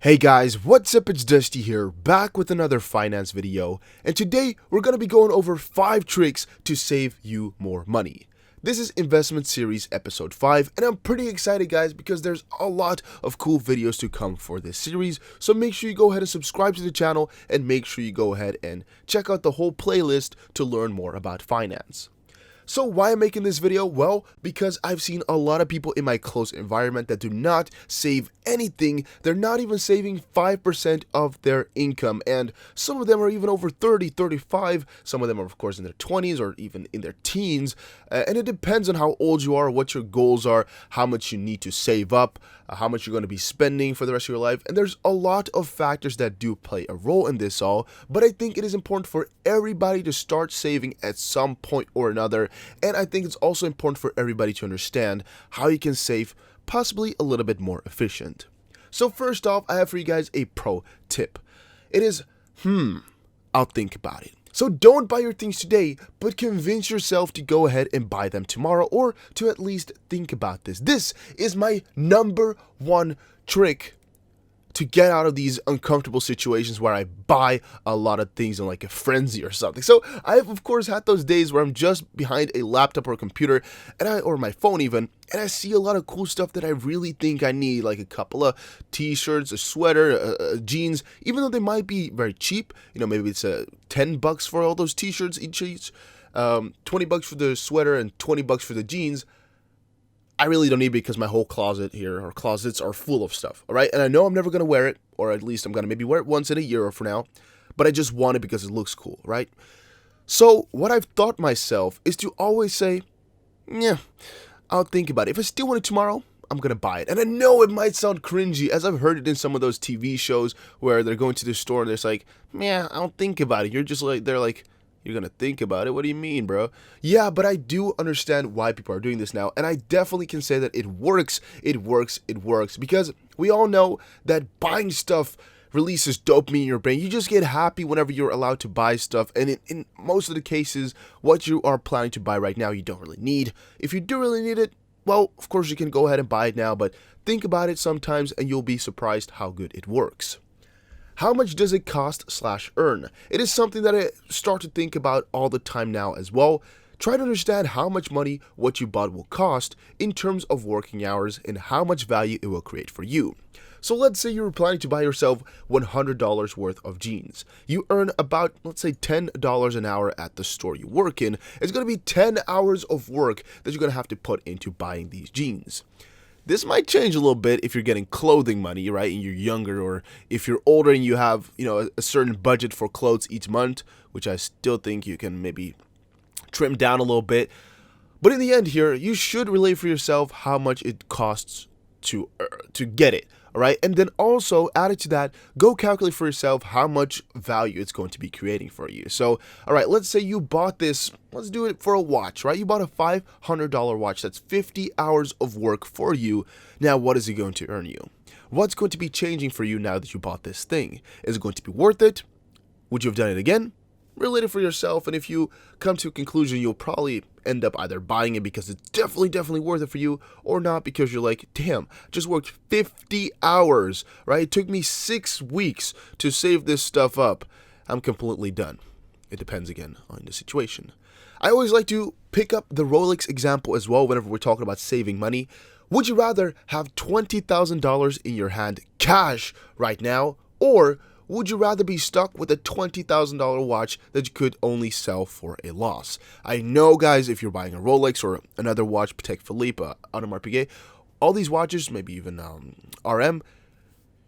Hey guys, what's up? It's Dusty here, back with another finance video, and today we're going to be going over 5 tricks to save you more money. This is Investment Series episode 5, and I'm pretty excited guys because there's a lot of cool videos to come for this series, so make sure you go ahead and subscribe to the channel, and make sure you go ahead and check out the whole playlist to learn more about finance. So why I'm making this video? Well, because I've seen a lot of people in my close environment that do not save anything. They're not even saving 5% of their income, and some of them are even over 30, 35. Some of them are of course in their 20s or even in their teens, and it depends on how old you are, what your goals are, how much you need to save up, how much you're going to be spending for the rest of your life, and there's a lot of factors that do play a role in this all, but I think it is important for everybody to start saving at some point or another. And I think it's also important for everybody to understand how you can save possibly a little bit more efficient. So first off, I have for you guys a pro tip. It is, I'll think about it. So don't buy your things today, but convince yourself to go ahead and buy them tomorrow, or to at least think about this. This is my number one trick to get out of these uncomfortable situations where I buy a lot of things in like a frenzy or something. So I've of course had those days where I'm just behind a laptop or a computer, or my phone even, and I see a lot of cool stuff that I really think I need, like a couple of t-shirts, a sweater, jeans, even though they might be very cheap. You know, maybe it's $10 for all those t-shirts each, $20 for the sweater and $20 for the jeans. I really don't need it because my whole closet here, or closets, are full of stuff, all right? And I know I'm never going to wear it, or at least I'm going to maybe wear it once in a year or for now, but I just want it because it looks cool, right? So what I've thought myself is to always say, yeah, I'll think about it. If I still want it tomorrow, I'm going to buy it. And I know it might sound cringy, as I've heard it in some of those TV shows where they're going to the store and they're like, yeah, I'll think about it. You're just like, they're like, you're gonna think about it? What do you mean, bro? Yeah, but I do understand why people are doing this now, and I definitely can say that it works. It works, because we all know that buying stuff releases dopamine in your brain. You just get happy whenever you're allowed to buy stuff, and in most of the cases, what you are planning to buy right now, you don't really need. If you do really need it, well, of course you can go ahead and buy it now, but think about it sometimes, and you'll be surprised how good it works. How much does it cost/earn? It is something that I start to think about all the time now as well. Try to understand how much money what you bought will cost in terms of working hours and how much value it will create for you. So let's say you're planning to buy yourself $100 worth of jeans. You earn about, let's say, $10 an hour at the store you work in. It's going to be 10 hours of work that you're going to have to put into buying these jeans. This might change a little bit if you're getting clothing money, right, and you're younger, or if you're older and you have, a certain budget for clothes each month, which I still think you can maybe trim down a little bit. But in the end here, you should relate for yourself how much it costs to get it, all right? And then also, added to that, go calculate for yourself how much value it's going to be creating for you. So, all right, let's say you bought this, let's do it for a watch, right? You bought a $500 watch. That's 50 hours of work for you. Now, what is it going to earn you? What's going to be changing for you now that you bought this thing? Is it going to be worth it? Would you have done it again? Relate it for yourself, and if you come to a conclusion, you'll probably end up either buying it because it's definitely worth it for you, or not because you're like, damn, just worked 50 hours, right? It took me 6 weeks to save this stuff up. I'm completely done. It depends again on the situation. I always like to pick up the Rolex example as well whenever we're talking about saving money. Would you rather have $20,000 in your hand cash right now, or would you rather be stuck with a $20,000 watch that you could only sell for a loss? I know, guys, if you're buying a Rolex or another watch, Patek Philippe, Audemars Piguet, all these watches, maybe even RM,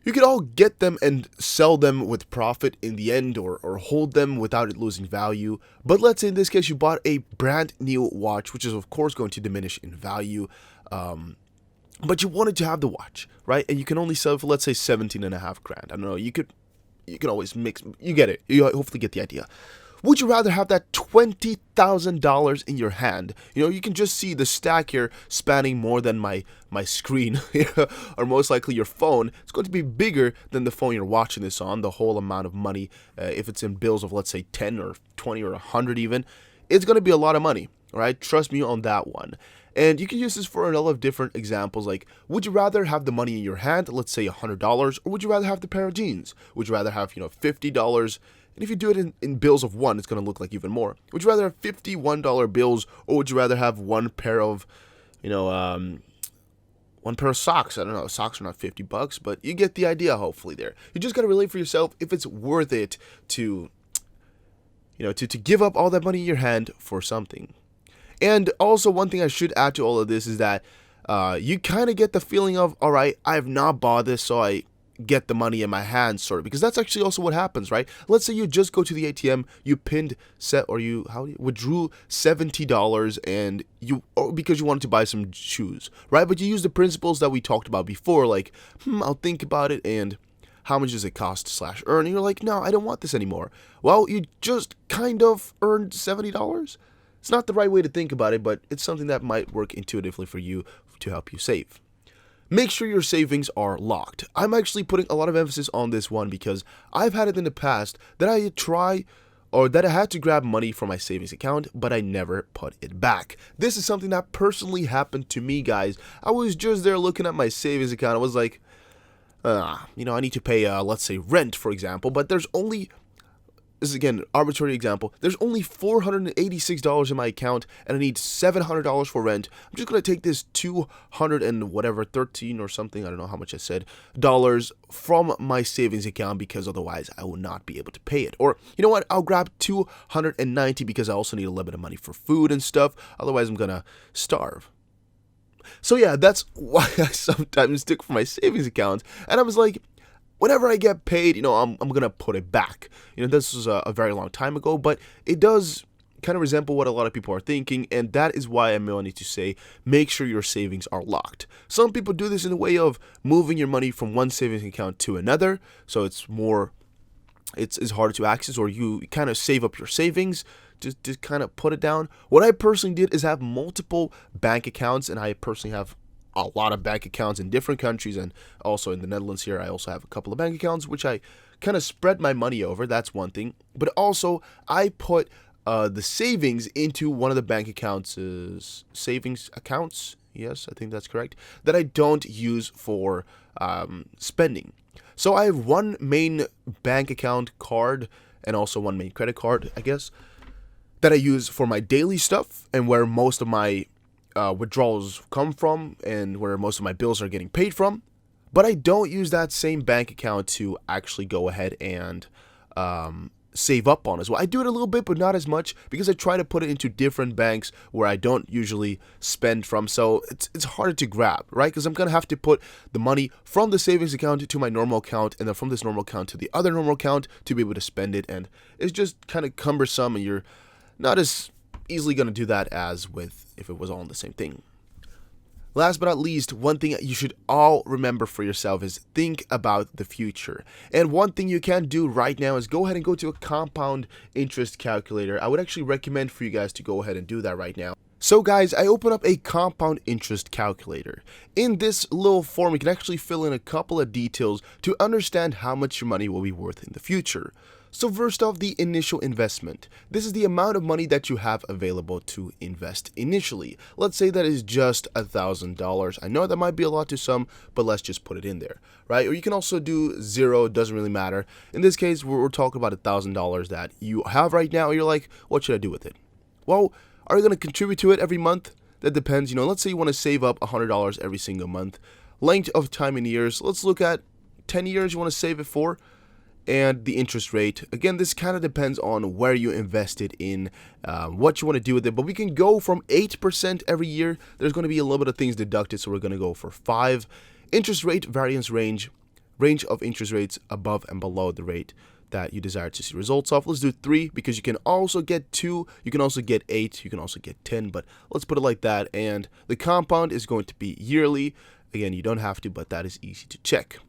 you could all get them and sell them with profit in the end, or hold them without it losing value. But let's say in this case you bought a brand new watch, which is of course going to diminish in value, but you wanted to have the watch, right? And you can only sell it for, let's say, $17,500. I don't know, you can always mix, you get it, you hopefully get the idea. Would you rather have that $20,000 in your hand? You can just see the stack here spanning more than my screen, or most likely your phone. It's going to be bigger than the phone you're watching this on, the whole amount of money. If it's in bills of, let's say, 10 or 20 or 100 even, it's going to be a lot of money. All right, trust me on that one. And you can use this for a lot of different examples, like would you rather have the money in your hand, let's say $100, or would you rather have the pair of jeans? Would you rather have, $50? And if you do it in bills of one, it's going to look like even more. Would you rather have $51 bills, or would you rather have one pair of, you know, one pair of socks? I don't know, socks are not $50, but you get the idea hopefully there. You just got to relate for yourself if it's worth it to, to give up all that money in your hand for something. And also, one thing I should add to all of this is that you kind of get the feeling of, all right, I have not bought this, so I get the money in my hands, sort of, because that's actually also what happens, right? Let's say you just go to the ATM, you withdrew $70, and because you wanted to buy some shoes, right? But you use the principles that we talked about before, like, I'll think about it, and how much does it cost / earn? And you're like, no, I don't want this anymore. Well, you just kind of earned $70. It's not the right way to think about it, but it's something that might work intuitively for you to help you save. Make sure your savings are locked. I'm actually putting a lot of emphasis on this one because I've had it in the past that I had to grab money from my savings account, but I never put it back. This is something that personally happened to me, guys. I was just there looking at my savings account. I was like, I need to pay, let's say, rent, for example, but there's only... This is, again, arbitrary example. There's only $486 in my account, and I need $700 for rent. I'm just going to take this 200 and whatever, 13 or something, I don't know how much I said, dollars from my savings account, because otherwise I will not be able to pay it. Or, you know what, I'll grab 290 because I also need a little bit of money for food and stuff. Otherwise, I'm going to starve. So yeah, that's why I sometimes stick for my savings account. And I was like, whenever I get paid, I'm going to put it back. This was a very long time ago, but it does kind of resemble what a lot of people are thinking, and that is why I'm wanting to say, make sure your savings are locked. Some people do this in the way of moving your money from one savings account to another, so it's harder to access, or you kind of save up your savings to kind of put it down. What I personally did is have multiple bank accounts, and I personally have a lot of bank accounts in different countries, and also in the Netherlands here I also have a couple of bank accounts which I kind of spread my money over. That's one thing, but also I put the savings into one of the bank accounts, savings accounts, yes, I think that's correct, that I don't use for spending. So I have one main bank account card and also one main credit card, I guess, that I use for my daily stuff and where most of my withdrawals come from and where most of my bills are getting paid from. But I don't use that same bank account to actually go ahead and save up on as well. I do it a little bit, but not as much, because I try to put it into different banks where I don't usually spend from. So it's harder to grab, right? Because I'm going to have to put the money from the savings account to my normal account, and then from this normal account to the other normal account to be able to spend it. And it's just kind of cumbersome, and you're not as easily going to do that as with if it was all in the same thing. Last but not least, one thing you should all remember for yourself is think about the future. And one thing you can do right now is go ahead and go to a compound interest calculator. I would actually recommend for you guys to go ahead and do that right now. So guys, I open up a compound interest calculator. In this little form, you can actually fill in a couple of details to understand how much your money will be worth in the future. So first off, the initial investment. This is the amount of money that you have available to invest initially. Let's say that is just $1,000. I know that might be a lot to some, but let's just put it in there, right? Or you can also do zero, it doesn't really matter. In this case, we're talking about $1,000 that you have right now. You're like, what should I do with it? Well, are you going to contribute to it every month? That depends. Let's say you want to save up $100 every single month. Length of time in years. Let's look at 10 years you want to save it for. And the interest rate. Again, this kind of depends on where you invested in, what you want to do with it. But we can go from 8% every year. There's going to be a little bit of things deducted, so we're going to go for 5. Interest rate variance range of interest rates above and below the rate that you desire to see results of. Let's do 3 because you can also get 2, you can also get 8, you can also get 10, but let's put it like that. And the compound is going to be yearly. Again, you don't have to, but that is easy to check.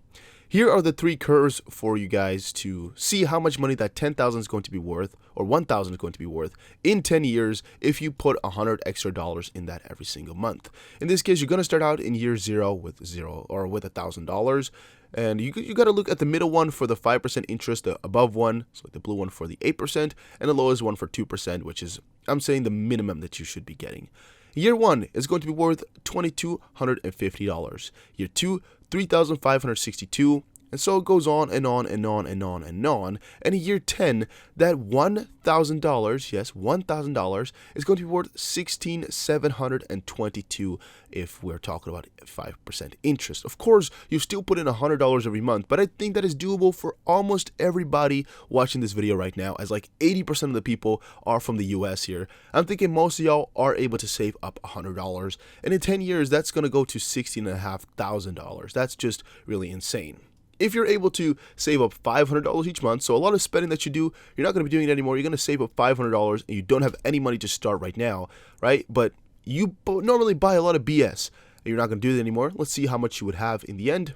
Here are the 3 curves for you guys to see how much money that 10,000 is going to be worth, or 1,000 is going to be worth in 10 years if you put $100 extra in that every single month. In this case, you're going to start out in year 0 with $1,000. And you got to look at the middle one for the 5% interest, the above one, so like the blue one for the 8%, and the lowest one for 2%, which is, I'm saying, the minimum that you should be getting. Year 1 is going to be worth $2,250. Year 2, $3,562. And so it goes on and on and on and on and on. And in year 10, that $1,000, yes, $1,000 is going to be worth $16,722 if we're talking about 5% interest. Of course, you still put in $100 every month, but I think that is doable for almost everybody watching this video right now, as like 80% of the people are from the US here. I'm thinking most of y'all are able to save up $100. And in 10 years, that's going to go to $16,500. That's just really insane. If you're able to save up $500 each month, so a lot of spending that you do, you're not going to be doing it anymore. You're going to save up $500 and you don't have any money to start right now, right? But you normally buy a lot of BS and you're not going to do that anymore. Let's see how much you would have in the end.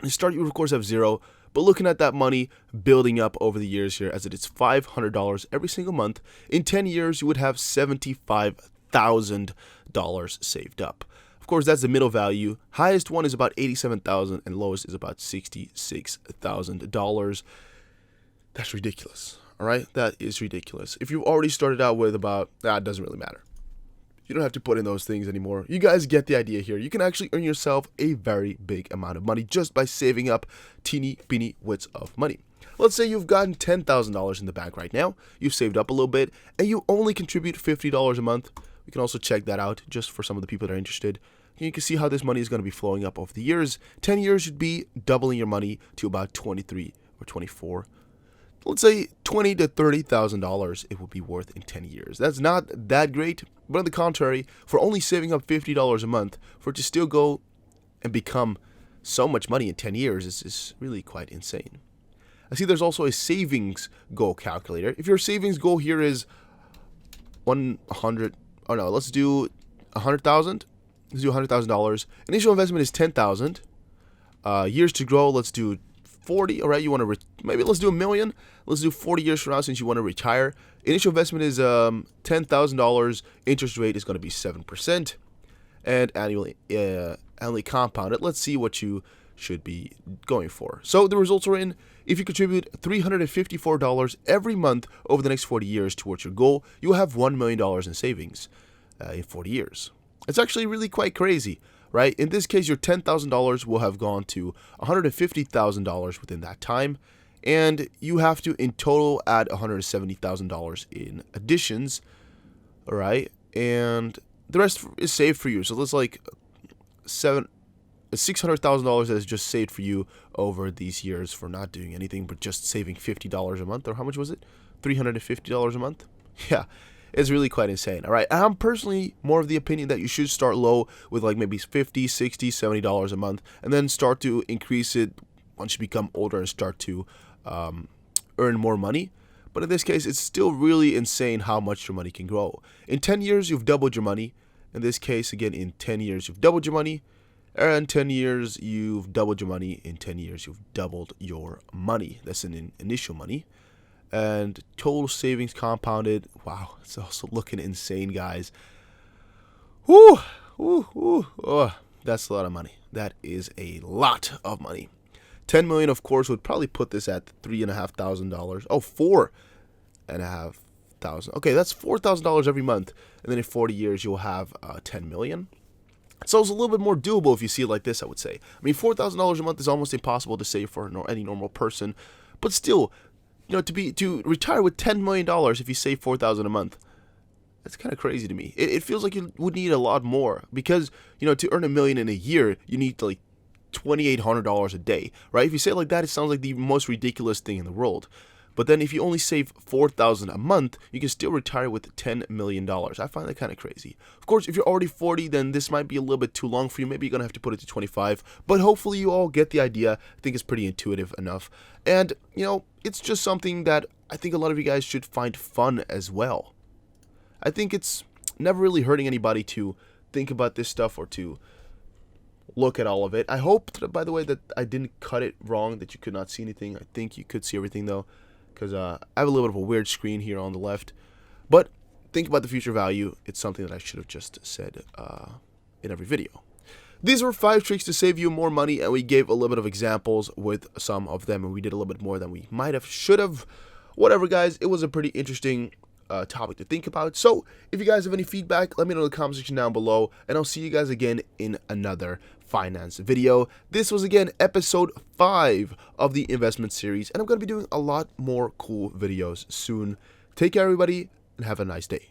To start, you would of course have zero, but looking at that money building up over the years here, as it is $500 every single month, in 10 years, you would have $75,000 saved up. Of course, that's the middle value. Highest one is about $87,000 and lowest is about $66,000. That's ridiculous. All right, that is ridiculous. If you've already started out with about, it doesn't really matter. You don't have to put in those things anymore. You guys get the idea here. You can actually earn yourself a very big amount of money just by saving up teeny beeny wits of money. Let's say you've gotten $10,000 in the bank right now. You've saved up a little bit and you only contribute $50 a month. We can also check that out just for some of the people that are interested. You can see how this money is going to be flowing up over the years. 10 years should be doubling your money to about 23 or 24. Let's say $20,000 to $30,000 it will be worth in 10 years. That's not that great, but on the contrary, for only saving up $50 a month, for it to still go and become so much money in 10 years is really quite insane. I see there's also a savings goal calculator. If your savings goal here is 100, oh no, let's do 100,000. Let's do $100,000. Initial investment is $10,000. Years to grow, let's do 40. All right, you want to maybe let's do $1 million. Let's do 40 years from now since you want to retire. Initial investment is $10,000. Interest rate is going to be 7%, and annually compounded. Let's see what you should be going for. So the results are in. If you contribute $354 every month over the next 40 years towards your goal, you will have $1 million in savings in 40 years. It's actually really quite crazy, right? In this case, your $10,000 will have gone to $150,000 within that time, and you have to in total add $170,000 in additions, all right? And the rest is saved for you. So that's like $600,000 that is just saved for you over these years for not doing anything but just saving $50 a month, or how much was it? $350 a month? Yeah. It's really quite insane. All right. And I'm personally more of the opinion that you should start low with like maybe $50, $60, $70 a month, and then start to increase it once you become older and start to earn more money. But in this case, it's still really insane how much your money can grow. In 10 years, you've doubled your money. In this case, again, in 10 years, you've doubled your money. And 10 years, you've doubled your money. In 10 years, you've doubled your money. That's an initial money. And total savings compounded. Wow, it's also looking insane, guys. Whoo, whoo, whoo. Oh, that's a lot of money. That is a lot of money. 10 million, of course, would probably put this at $3,500. Oh, $4,500. Okay, that's $4,000 every month. And then in 40 years, you'll have 10 million. So it's a little bit more doable if you see it like this, I would say. I mean, $4,000 a month is almost impossible to save for any normal person. But still, you know, to retire with $10 million if you save $4,000 a month, that's kind of crazy to me. It feels like you would need a lot more because, you know, to earn $1 million in a year, you need like $2,800 a day, right? If you say it like that, it sounds like the most ridiculous thing in the world. But then if you only save $4,000 a month, you can still retire with $10 million. I find that kind of crazy. Of course, if you're already 40, then this might be a little bit too long for you. Maybe you're going to have to put it to 25. But hopefully you all get the idea. I think it's pretty intuitive enough. And, you know, it's just something that I think a lot of you guys should find fun as well. I think it's never really hurting anybody to think about this stuff or to look at all of it. I hope, by the way, that I didn't cut it wrong, that you could not see anything. I think you could see everything, though, because I have a little bit of a weird screen here on the left. But think about the future value. It's something that I should have just said in every video. These were 5 tricks to save you more money, and we gave a little bit of examples with some of them, and we did a little bit more than we might have, should have. Whatever, guys, it was a pretty interesting topic to think about. So if you guys have any feedback, let me know in the comment section down below, and I'll see you guys again in another finance video. This was again episode 5 of the investment series, and I'm going to be doing a lot more cool videos soon. Take care, everybody, and have a nice day.